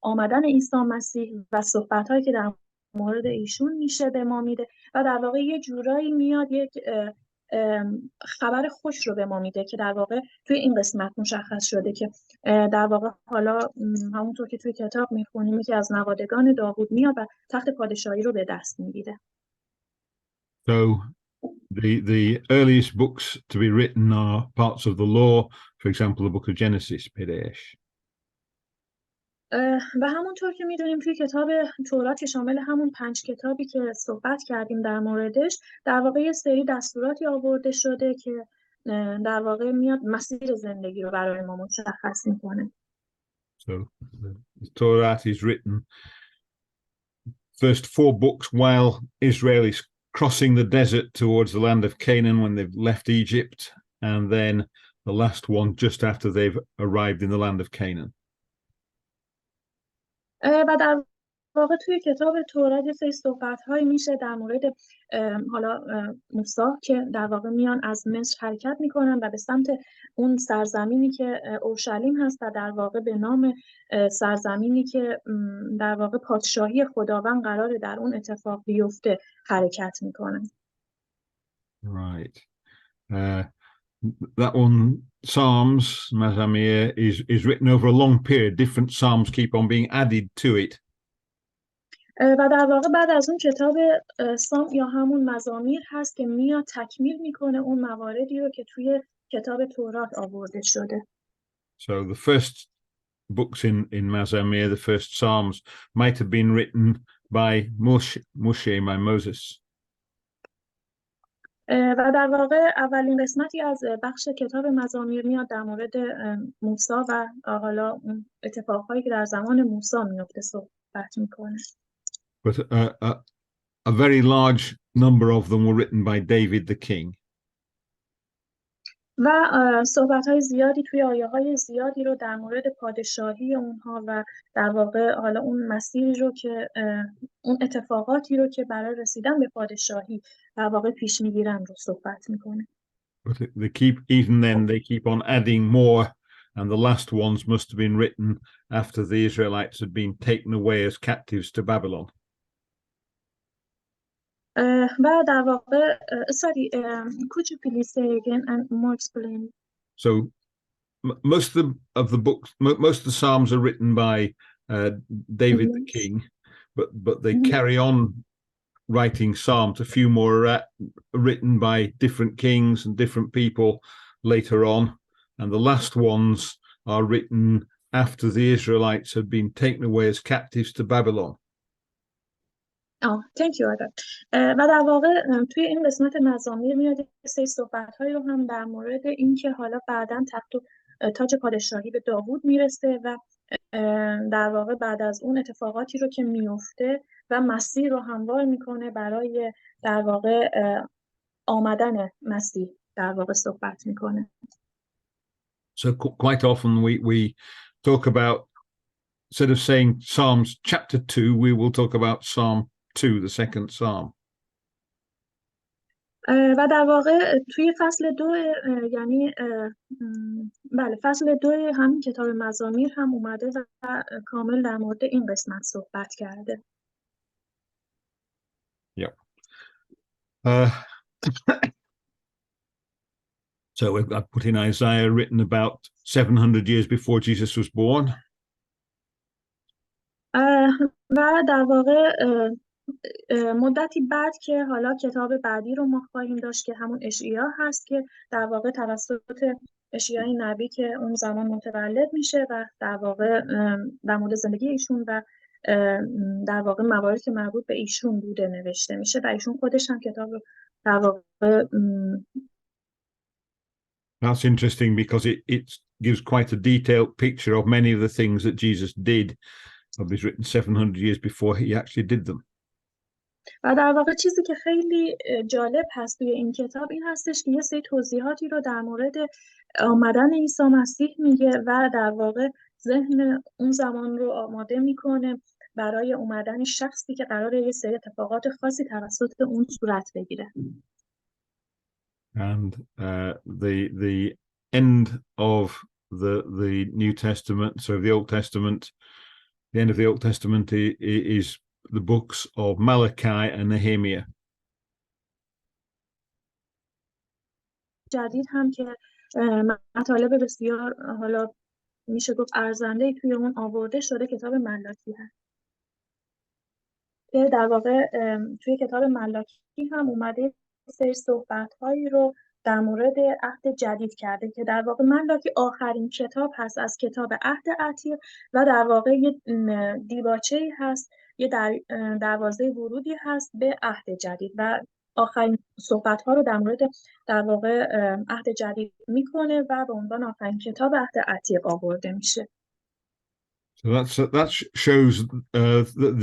آمدن عیسی مسیح و صحبت‌هایی که در مورد ایشون میشه به ما میده و در واقع یه جورایی میاد یک خبر خوش رو به ما میده که در واقع توی این قسمت مشخص شده که در واقع حالا همونطور که توی کتاب میخونیم که از نوادگان داوود میاد و تخت پادشاهی رو به دست میگیره.
So the earliest books to be written are parts of the law, for example, the book of Genesis, پیدایش.
و همونطور که میدونیم توی کتاب تورات که شامل همون 5 کتابی که صحبت کردیم در موردش، در واقع یه سری دستوراتی آورده شده که در واقع میاد مسیر زندگی رو برای ما مشخص میکنه.
So the Torah is written first 4 books while Israel is crossing the desert towards the land of Canaan when they've left Egypt, and then the last one just after they've arrived in the land of Canaan.
و در واقع توی کتاب تورات یه سری صحبت‌هایی میشه در مورد حالا موسی که در واقع میان از مصر حرکت میکنن و به سمت اون سرزمینی که اورشلیم هست و در واقع به نام سرزمینی که در واقع پادشاهی خداوند قراره در اون اتفاق بیفته حرکت میکنن.
Right. That one, Psalms, Mazamir, is written over a long period. Different Psalms keep on being added to it.
و در واقع بعد از اون کتاب سام یا همون مزامیر هست که میاد تکمیل میکنه اون مواردی رو که توی کتاب تورات آورده شده.
So the first books in Mazamir, the first Psalms, might have been written by by Moses.
و در واقع اولین قسمتی از بخش کتاب مزامیر میاد در مورد موسی و حالا اون اتفاقهایی که در زمان موسی میفته صحبت میکنه.
But a very large number of them were written by David the king.
و صحبت‌های زیادی توی آیه‌های زیادی رو در مورد پادشاهی اونها و در واقع حالا اون مسیری رو که اون اتفاقاتی رو که برای رسیدن به پادشاهی در واقع پیش میگیرن رو صحبت میکنه.
But they keep on adding more, and the last ones must have been written after the Israelites had been taken away as captives to Babylon.
و در واقع sorry, could you please say again and more explain?
So most of the books, most of the Psalms are written by David the king, but they carry on writing Psalms. A few more are written by different kings and different people later on, and the last ones are written after the Israelites had been taken away as captives to Babylon.
Thank you. و در واقع توی این قسمت مزامیر میاد یه سری صحبت‌هایی رو هم در مورد این که حالا بعداً تخت و تاج پادشاهی به داوود میرسه و در واقع بعد از اون اتفاقاتی رو که میفته و مسیر رو هموار میکنه برای در واقع آمدن مسیح در واقع صحبت میکنه.
So quite often we talk about, instead of saying Psalms chapter 2, we will talk about Psalm 2, the second Psalm.
و در واقع توی فصل 2 یعنی بله فصل 2 همین کتاب مزامیر هم اومده و کامل در مورد این قسمت صحبت کرده.
Yeah. So I've put in Isaiah, written about 700 years before Jesus was born.
و در واقع مدتی بعد که حالا کتاب بعدی رو ما خواهیم داشت که همون اشعیا هست که در واقع توسط اشعیای نبی که اون زمان متولد میشه و در واقع در مورد زندگی ایشون و در واقع مواردی که مربوط به ایشون بوده نوشته میشه و ایشون خودش هم کتاب رو در واقع
That's interesting because it gives quite a detailed picture of many of the things that Jesus did. It was written 700 years before he actually did them.
و در واقع چیزی که خیلی جالب هست توی این کتاب این هستش که یه سری توضیحاتی رو در مورد آمدن عیسی مسیح میگه و در واقع ذهن اون زمان رو آماده میکنه برای اومدن شخصی که قراره یه سری اتفاقات خاصی توسط اون صورت بگیره.
And the end of the New Testament, so the Old Testament, the end of the Old Testament is the books of Malachi and Nehemiah.
جدید هم که مطالب بسیار حالا میشه گفت ارزنده‌ای توی اون آورده شده کتاب ملاکی هست که در واقع توی کتاب ملاکی هم اومده سری صحبت‌هایی رو در مورد عهد جدید کرده که در واقع ملاکی آخرین کتاب هست از کتاب عهد عتیق و در واقع یه دیباچه‌ای هست، یه دروازه ورودی هست به عهد جدید و آخرین صحبت‌ها رو در مورد در واقع عهد جدید میکنه و به عنوان آخرین کتاب عهد عتیق آورده میشه.
So that shows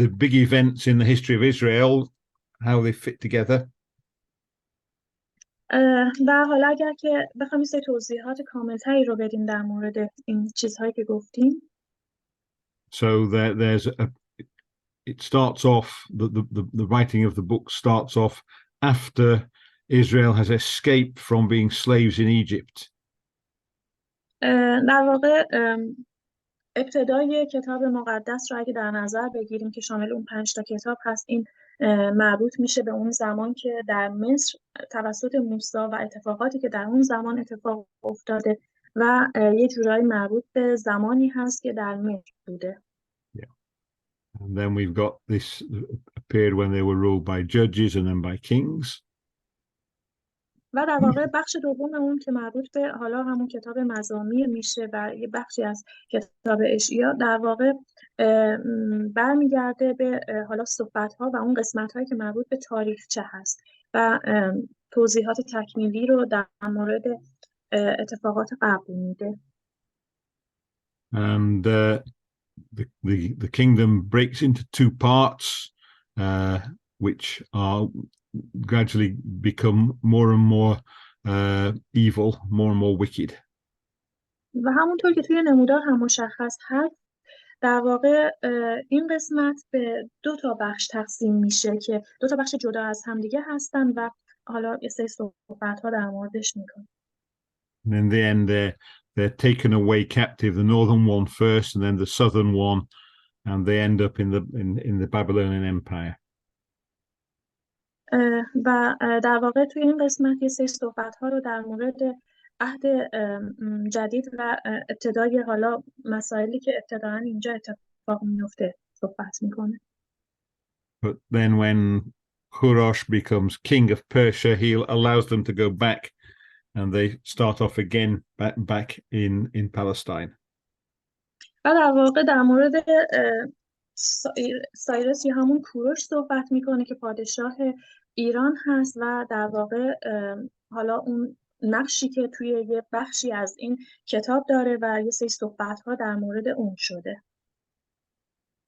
the big events in the history of Israel, how they fit together.
و حالا اگر که بخوام یه سری توضیحات کاملتری رو بدیم در مورد این چیزهایی که گفتیم.
So it starts off, the writing of the book starts off after Israel has escaped from being slaves in Egypt.
در واقع ابتدای کتاب مقدس رو اگه در نظر بگیریم که شامل اون 5 تا کتاب هست، این مربوط میشه به اون زمان که در مصر توسط موسی و اتفاقاتی که در اون زمان اتفاق افتاده و یه جورایی مربوط به زمانی هست که در مصر بوده.
And then we've got this appeared when they were ruled by judges and then by kings.
و در واقع بخش دوم اون که مربوط به حالا همون کتاب مزامیر میشه و یه بخشی از کتاب اشعیا در واقع برمیگرده به حالا صحبت‌ها و اون قسمت‌هایی که مربوط به تاریخچه هست و توضیحات تکمیلی رو در مورد اتفاقات قبلی میده.
And the kingdom breaks into two parts, which are gradually become more and more evil, more and more wicked.
و همونطور که توی نمودار هم مشخص هست در واقع این قسمت به 2 تا بخش تقسیم میشه که 2 تا بخش جدا از هم دیگه هستن و حالا یه سری صحبت‌ها در موردش میکنه.
And in the end they're taken away captive, the northern one first and then the southern one, and they end up in the Babylonian Empire.
و در واقع توی این قسمت یه سری صحبت‌ها رو در مورد عهد جدید و ابتدای حالا مسائلی که ابتداً اینجا اتفاق میفته صحبت میکنه.
But then when Kurash becomes king of Persia, he allows them to go back and they start off again back in Palestine.
و در واقع در مورد سایرس یا همون کوروش صحبت میکنه که پادشاه ایران هست و در واقع حالا اون نقشی که توی یه بخشی از این کتاب داره و یه سری صحبت‌ها در مورد اون شده.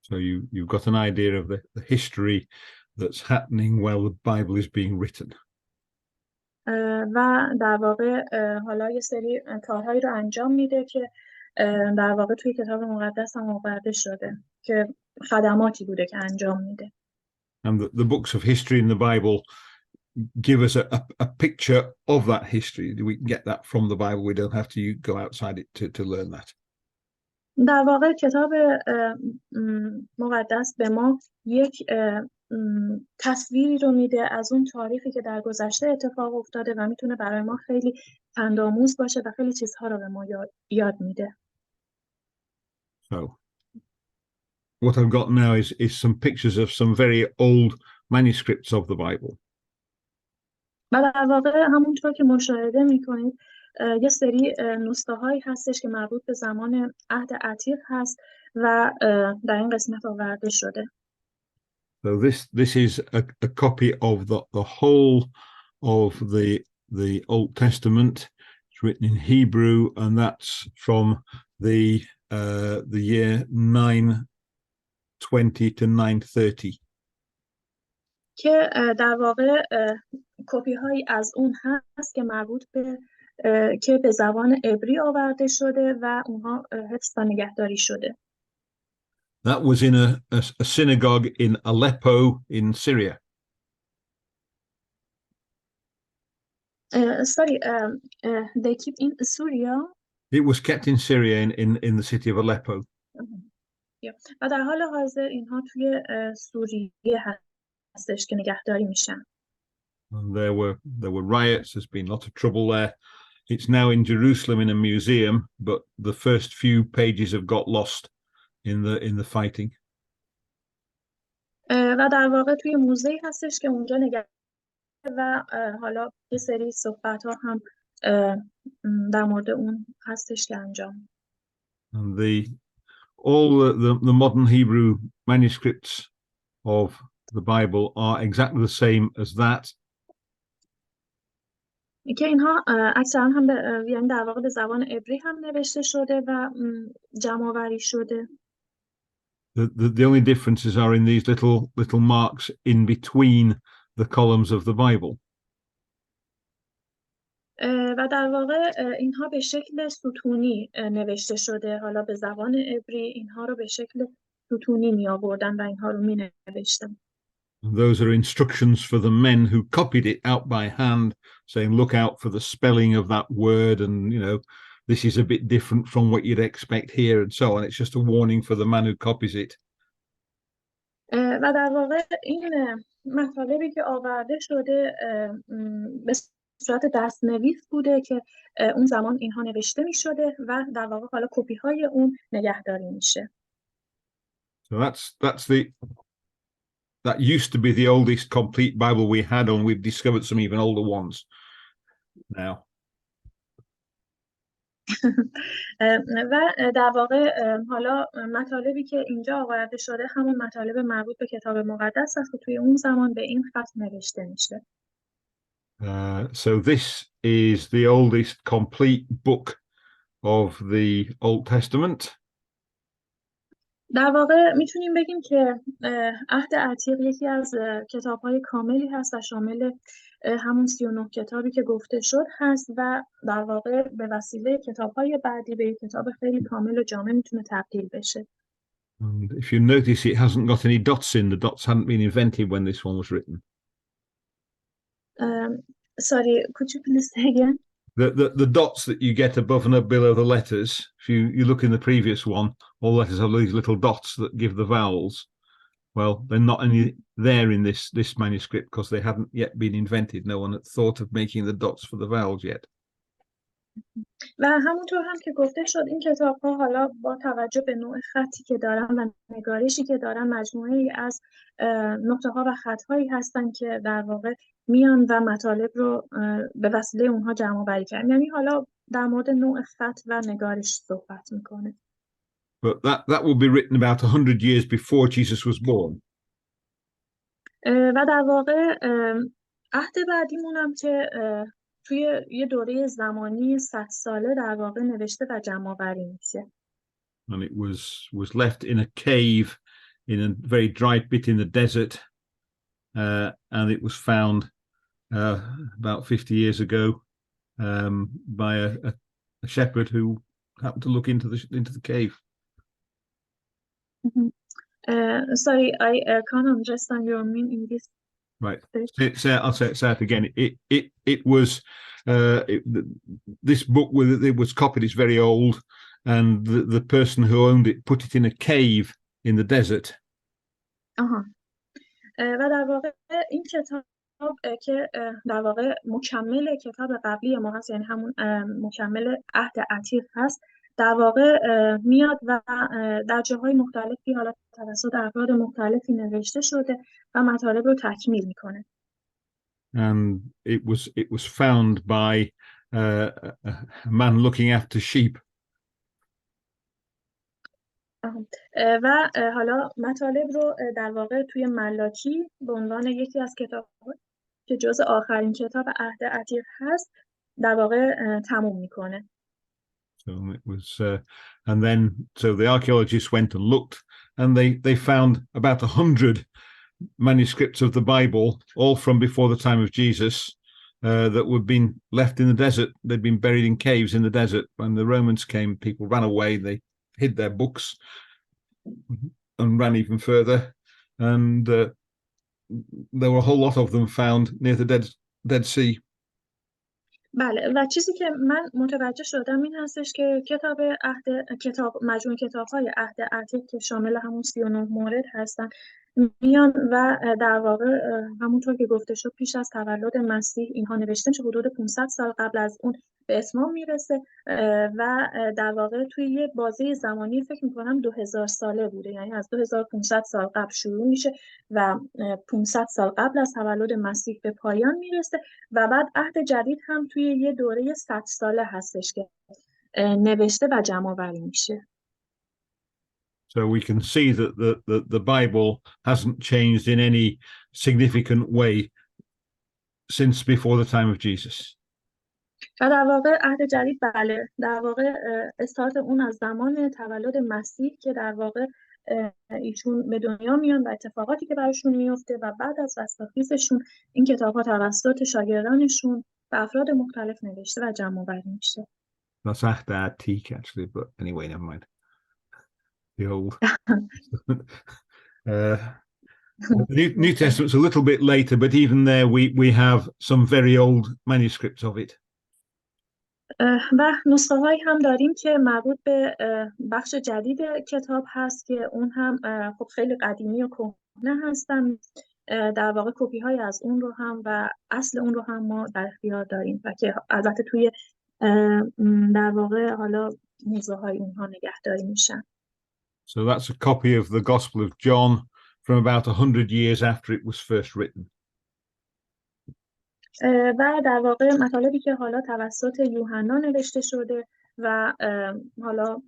So you've got an idea of the history that's happening while the Bible is being written.
و در واقع حالا یه سری کارهایی رو انجام میده که در واقع توی کتاب مقدس هم آورده شده که خدماتی بوده که انجام میده.
And the books of history in the Bible give us a picture of that history. We can get that from the Bible. We don't have to go outside it to learn that.
در واقع کتاب مقدس به ما یک تصویری رو میده از اون تاریخی که در گذشته اتفاق افتاده و میتونه برای ما خیلی پندآموز باشه و خیلی چیزها رو به ما یاد میده.
So what I've got now is some pictures of some very old manuscripts of the Bible.
و در واقع همونطور که مشاهده میکنید یه سری نسخه هایی هستش که مربوط به زمان عهد عتیق هست و در این قسمت آورده شده.
So this is a copy of the whole of the Old Testament. It's written in Hebrew, and that's from the year 920 to 930.
که در واقع کپی هایی از اون هست که مربوط به که به زبان عبری آورده شده و اونها حفظ و نگهداری شده.
That was in a synagogue in Aleppo in Syria.
Sorry, they keep in Syria.
It was kept in Syria in the city of Aleppo.
و در حال حاضر اینها توی سوریه هستش که نگهداری میشن.
And there were riots. There's been lots of trouble there. It's now in Jerusalem in a museum, but the first few pages have got lost in the fighting.
و در واقع توی موزه هستش که اونجا نگه و حالا یه سری صحبت ها هم در مورد اون هستش که انجام.
And all the modern Hebrew manuscripts of the Bible are exactly the same as that.
که اینها اکثرا هم یعنی در واقع به زبان عبری هم نوشته شده و جمع آوری شده.
The only differences are in these little marks in between the columns of the Bible.
و در واقع اینها به شکل ستونی نوشته شده. حالا به زبان عبری اینها رو به شکل ستونی می آوردن و اینها رو می نوشتن.
Those are instructions for the men who copied it out by hand, saying, look out for the spelling of that word, and this is a bit different from what you'd expect here, and so on. It's just a warning for the man who copies it.
و در واقع این مطالبی که آورده شده به صورت دست‌نویس بوده که اون زمان اینها نوشته می شده و در واقع حالا کپی های اون نگهداری میشه.
So that used to be the oldest complete Bible we had, and we've discovered some even older ones now.
و در واقع حالا مطالبی که اینجا آورده شده همون مطالب مربوط به کتاب مقدس است که توی اون زمان به این خط نوشته میشه.
So this is the oldest complete book of the Old Testament.
در واقع میتونیم بگیم که عهد عتیق یکی از کتاب‌های کاملی هست و شامل همون 39 کتابی که گفته شد هست و در واقع به وسیله کتاب‌های بعدی به یک کتاب خیلی کامل و جامع میتونه تبدیل بشه.
And if you notice, it hasn't got any dots in. The dots hadn't been invented when this one was written.
Sorry, could you please say again?
The dots that you get above and below the letters, if you look in the previous one, all letters have these little dots that give the vowels. Well, they're not any there in this manuscript because they hadn't yet been invented. No one had thought of making the dots for the vowels yet.
و همونطور هم که گفته شد این کتاب‌ها حالا با توجه به نوع خطی که دارن و نگارشی که دارن مجموعه‌ای از نقطه‌ها و خط‌هایی هستن که در واقع میان و مطالب رو به وسیله اونها جمع آوری کردن. یعنی حالا در مورد نوع خط و نگارش صحبت میکنه.
But that will be written about 100 years before Jesus was born.
و در واقع عهد بعدیمون هم که توی یه دوره زمانی 100 ساله در واقع نوشته و جمع آوری میشه.
And it was left in a cave in a very dry bit in the desert, and it was found about 50 years ago by a shepherd who happened to look into the cave.
Sorry, I can't understand your meaning in this.
Right. I'll say it again. It was this book it was copied. It's very old, and the person who owned it put it in a cave in the desert.
و در واقع این کتاب که در واقع مکمل کتاب قبلی ما هست، یعنی همون مکمل عهد عتیق هست، در واقع میاد و در جاهای مختلفی حالا توسط افراد مختلفی نوشته شده و مطالب رو تکمیل میکنه.
And it was found by a man looking after sheep.
و حالا مطالب رو در واقع توی ملاکی به عنوان یکی از کتاب‌ها که جزء آخرین کتاب عهد عتیق هست در واقع تموم میکنه.
So it was, and then the archaeologists went and looked, and they found about 100 manuscripts of the Bible, all from before the time of Jesus, that were been left in the desert. They'd been buried in caves in the desert. When the Romans came, people ran away. They hid their books and ran even further. And there were a whole lot of them found near the Dead Sea.
بله، و چیزی که من متوجه شدم این هستش که مجموع کتاب‌های عهد عتیق که شامل همون 39 مورد هستن میان و در واقع همونطور که گفته شد پیش از تولد مسیح اینها نوشته میشه، حدود 500 سال قبل از اون به اتمام میرسه و در واقع توی یه بازه زمانی فکر میکنم 2000 ساله بوده، یعنی از 2500 سال قبل شروع میشه و 500 سال قبل از تولد مسیح به پایان میرسه و بعد عهد جدید هم توی یه دوره 100 ساله هستش که نوشته و جمع‌آوری میشه.
So we can see that the Bible hasn't changed in any significant way since before the time of Jesus.
و در واقع عهد جدید بله، در واقع استارت اون از زمان تولد مسیح که در واقع ایشون به دنیا میان و اتفاقاتی که براشون میفته و بعد از رستاخیزشون این کتاب‌ها توسط شاگردانشون و افراد مختلف نوشته و جمع‌آوری میشه.
That's عهد عتیق actually, but anyway, never mind. The old. The New Testament's a little bit later, but even there we have some very old manuscripts of it.
و نسخه هایی هم داریم که مربوط به بخش جدید کتاب هست که اون هم خب خیلی قدیمی و کهنه هستن. در واقع کپی های از اون رو هم و اصل اون رو هم ما در اختیار داریم و که البته توی در واقع حالا موزه های اونها نگهداری میشن.
So that's a copy of the Gospel of John from about 100 years after it was first written.
و در واقع مطالبی که حالا توسط یوحنا نوشته شده و حالا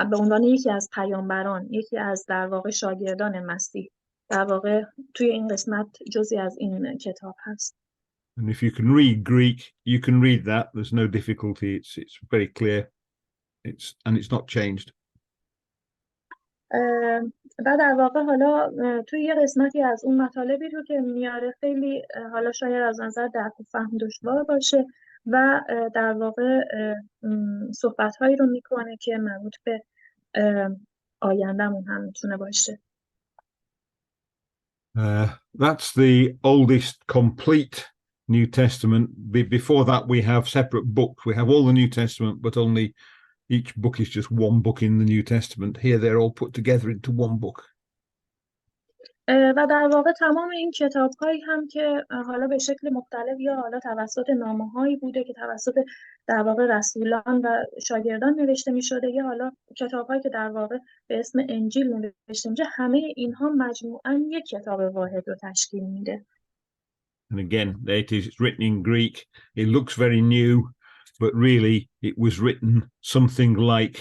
به عنوان یکی از پیامبران، یکی از در واقع شاگردان مسیح در واقع توی این قسمت جزئی از این کتاب هست.
And if you can read Greek, you can read that. There's no difficulty. It's very clear. It's not changed.
و در واقع حالا توی یه قسمتی از اون مطالبی رو که میاره خیلی حالا شاید از نظر درک و فهم دشوار باشه و در واقع صحبت‌هایی رو میکنه که مربوط به آینده‌مون هم میتونه باشه.
That's the oldest complete New Testament. Before that, we have separate books. We have all the New Testament, but only each book is just one book in the New Testament. Here, they're all put together into one book.
و در واقع تمام این کتاب‌هایی هم که حالا به شکل مختلف یا حالا توسط نامه‌هایی بوده که توسط در واقع رسولان و شاگردان نوشته می‌شده یا حالا کتاب‌هایی که در واقع به اسم انجیل نوشته میشه، همه اینها مجموعاً یک کتاب واحد رو تشکیل میده.
And again, it is written in Greek. It looks very new, but really it was written something like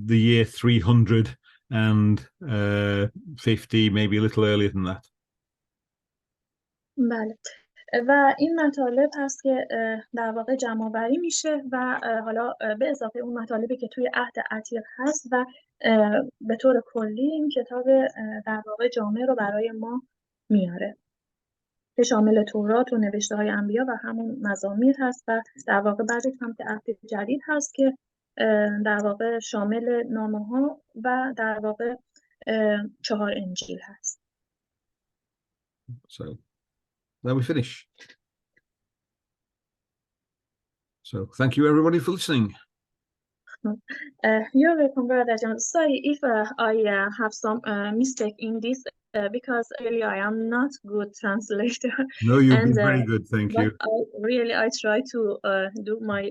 the year 350, maybe a little earlier than that.
بله. و این مطالب هست که در واقع جمع‌آوری میشه و حالا به اضافه اون مطالبی که توی عهد عتیق هست و به طور کلی این کتاب در واقع جامع رو برای ما میاره که شامل تورات و نوشته‌های انبیا و همون مزامیر هست و در واقع بعدش هم که عهد جدید هست که در واقع شامل نامه‌ها و در واقع 4 انجیل هست.
So now we finish. So thank you everybody for listening.
You're welcome, Brother John. Sorry if I have some mistake in this because really I am not good translator.
No, you've been very good. Thank you.
I try to do my